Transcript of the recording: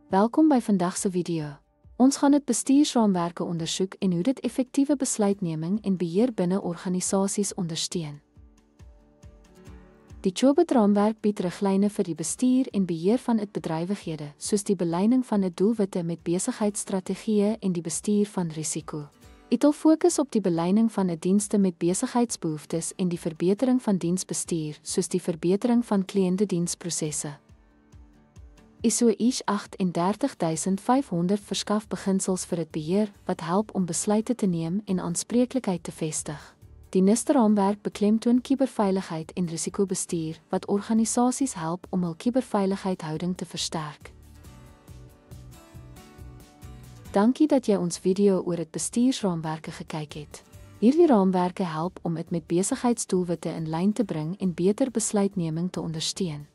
Welkom by vandag se video. Ons gaan dit bestuursraamwerke ondersoek en hoe dit effektiewe besluitneming en beheer binne organisasies ondersteun. Die Chobit-raamwerk bied riglyne vir die bestuur en beheer van bedrywighede, soos die beleining van doelwitte met besigheidsstrategieë en die bestuur van risiko. Dit fokus op die beleining van dienste met besigheidsbehoeftes en die verbetering van diensbestuur, soos die verbetering van kliëntediensprosesse. ISO/IEC 38500 verskaf beginsels vir dit beheer, wat help om besluite te neem en aanspreeklikheid te vestig. Die NIST-raamwerk beklemtoon kuberveiligheid en risikobestuur, wat organisasies help om hul kuberveiligheidhouding te versterk. Dankie dat jy ons video oor dit bestuursraamwerke gekyk het. Hierdie raamwerke help om dit met besigheidsdoelwitte in lyn te bring en beter besluitneming te ondersteun.